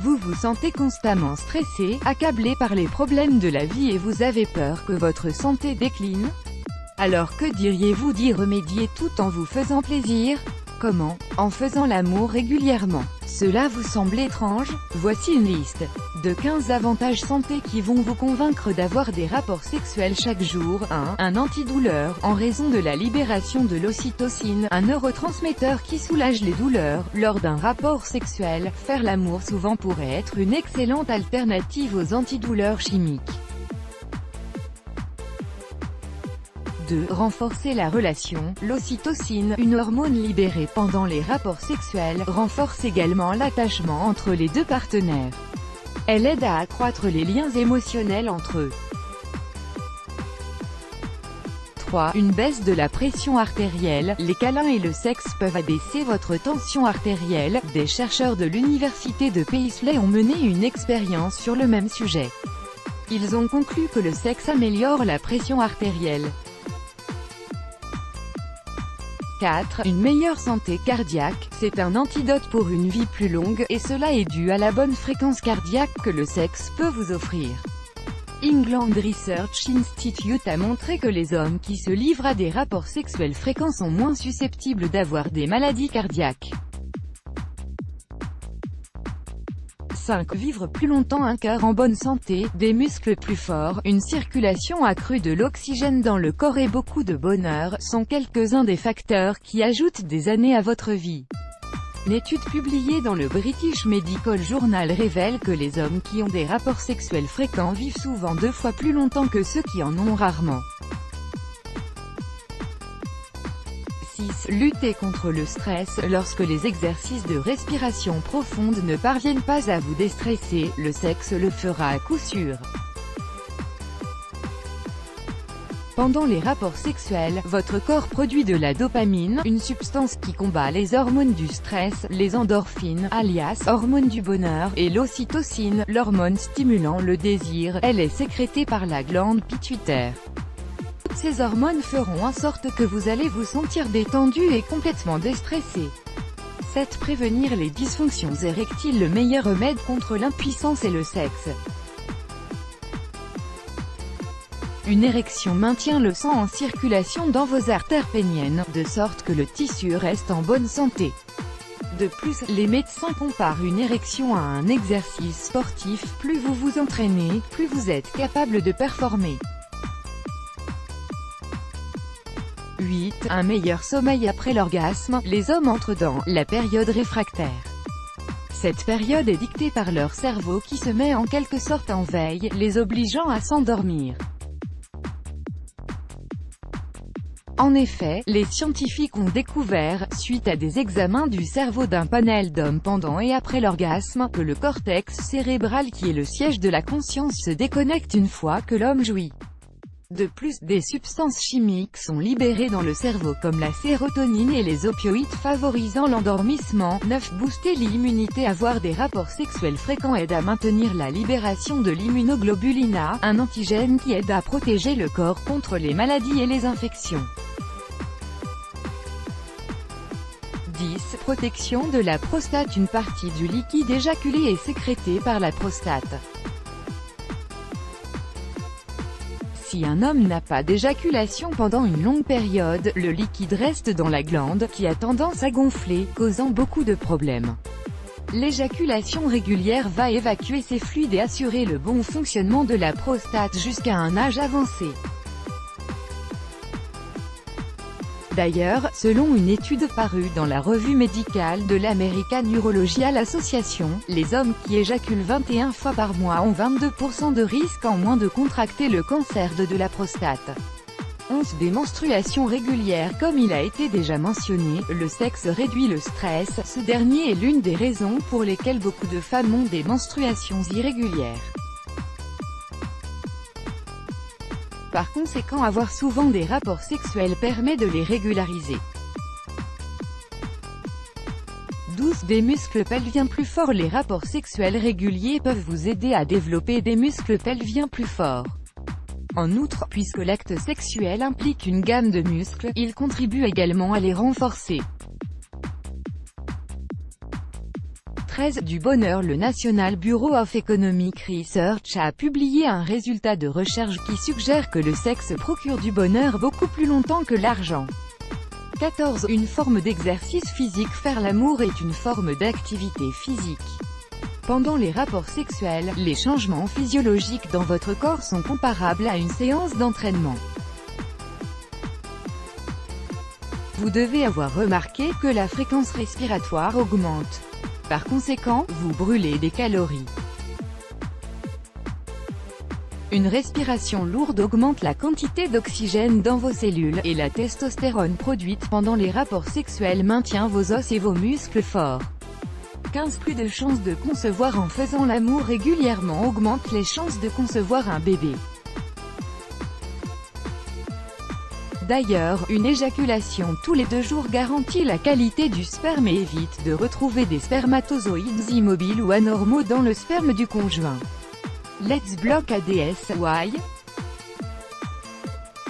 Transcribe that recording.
Vous vous sentez constamment stressé, accablé par les problèmes de la vie et vous avez peur que votre santé décline? Alors que diriez-vous d'y remédier tout en vous faisant plaisir? Comment? En faisant l'amour régulièrement. Cela vous semble étrange? Voici une liste de 15 avantages santé qui vont vous convaincre d'avoir des rapports sexuels chaque jour. 1. Un antidouleur, en raison de la libération de l'ocytocine, un neurotransmetteur qui soulage les douleurs. Lors d'un rapport sexuel, faire l'amour souvent pourrait être une excellente alternative aux antidouleurs chimiques. 2. Renforcer la relation. L'ocytocine, une hormone libérée pendant les rapports sexuels, renforce également l'attachement entre les deux partenaires. Elle aide à accroître les liens émotionnels entre eux. 3. Une baisse de la pression artérielle. Les câlins et le sexe peuvent abaisser votre tension artérielle. Des chercheurs de l'université de Paisley ont mené une expérience sur le même sujet. Ils ont conclu que le sexe améliore la pression artérielle. 4. Une meilleure santé cardiaque. C'est un antidote pour une vie plus longue, et cela est dû à la bonne fréquence cardiaque que le sexe peut vous offrir. England Research Institute a montré que les hommes qui se livrent à des rapports sexuels fréquents sont moins susceptibles d'avoir des maladies cardiaques. 5. Vivre plus longtemps. Un cœur en bonne santé, des muscles plus forts, une circulation accrue de l'oxygène dans le corps et beaucoup de bonheur, sont quelques-uns des facteurs qui ajoutent des années à votre vie. Une étude publiée dans le British Medical Journal révèle que les hommes qui ont des rapports sexuels fréquents vivent souvent 2 fois plus longtemps que ceux qui en ont rarement. 6. Lutter contre le stress. Lorsque les exercices de respiration profonde ne parviennent pas à vous déstresser, le sexe le fera à coup sûr. Pendant les rapports sexuels, votre corps produit de la dopamine, une substance qui combat les hormones du stress, les endorphines, alias hormones du bonheur, et l'ocytocine, l'hormone stimulant le désir. Elle est sécrétée par la glande pituitaire. Ces hormones feront en sorte que vous allez vous sentir détendu et complètement déstressé. 7. Prévenir les dysfonctions érectiles. Le meilleur remède contre l'impuissance est le sexe. Une érection maintient le sang en circulation dans vos artères péniennes, de sorte que le tissu reste en bonne santé. De plus, les médecins comparent une érection à un exercice sportif. Plus vous vous entraînez, plus vous êtes capable de performer. 8. Un meilleur sommeil après l'orgasme. Les hommes entrent dans la période réfractaire. Cette période est dictée par leur cerveau qui se met en quelque sorte en veille, les obligeant à s'endormir. En effet, les scientifiques ont découvert, suite à des examens du cerveau d'un panel d'hommes pendant et après l'orgasme, que le cortex cérébral qui est le siège de la conscience se déconnecte une fois que l'homme jouit. De plus, des substances chimiques sont libérées dans le cerveau comme la sérotonine et les opioïdes favorisant l'endormissement. 9. Booster l'immunité. Avoir des rapports sexuels fréquents aide à maintenir la libération de l'immunoglobuline A, un antigène qui aide à protéger le corps contre les maladies et les infections. 10. Protection de la prostate. Une partie du liquide éjaculé est sécrétée par la prostate. Si un homme n'a pas d'éjaculation pendant une longue période, le liquide reste dans la glande, qui a tendance à gonfler, causant beaucoup de problèmes. L'éjaculation régulière va évacuer ces fluides et assurer le bon fonctionnement de la prostate jusqu'à un âge avancé. D'ailleurs, selon une étude parue dans la revue médicale de l'American Urological Association, les hommes qui éjaculent 21 fois par mois ont 22% de risque en moins de contracter le cancer de la prostate. 11. Des menstruations régulières. Comme il a été déjà mentionné, le sexe réduit le stress. Ce dernier est l'une des raisons pour lesquelles beaucoup de femmes ont des menstruations irrégulières. Par conséquent, avoir souvent des rapports sexuels permet de les régulariser. 12. Des muscles pelviens plus forts. Les rapports sexuels réguliers peuvent vous aider à développer des muscles pelviens plus forts. En outre, puisque l'acte sexuel implique une gamme de muscles, il contribue également à les renforcer. 2013 du bonheur. Le National Bureau of Economic Research a publié un résultat de recherche qui suggère que le sexe procure du bonheur beaucoup plus longtemps que l'argent. 14. Une forme d'exercice physique. Faire l'amour est une forme d'activité physique. Pendant les rapports sexuels, les changements physiologiques dans votre corps sont comparables à une séance d'entraînement. Vous devez avoir remarqué que la fréquence respiratoire augmente. Par conséquent, vous brûlez des calories. Une respiration lourde augmente la quantité d'oxygène dans vos cellules, et la testostérone produite pendant les rapports sexuels maintient vos os et vos muscles forts. 15. Plus de chances de concevoir en faisant l'amour régulièrement augmente les chances de concevoir un bébé. D'ailleurs, une éjaculation tous les 2 jours garantit la qualité du sperme et évite de retrouver des spermatozoïdes immobiles ou anormaux dans le sperme du conjoint. Let's block ADS. Why?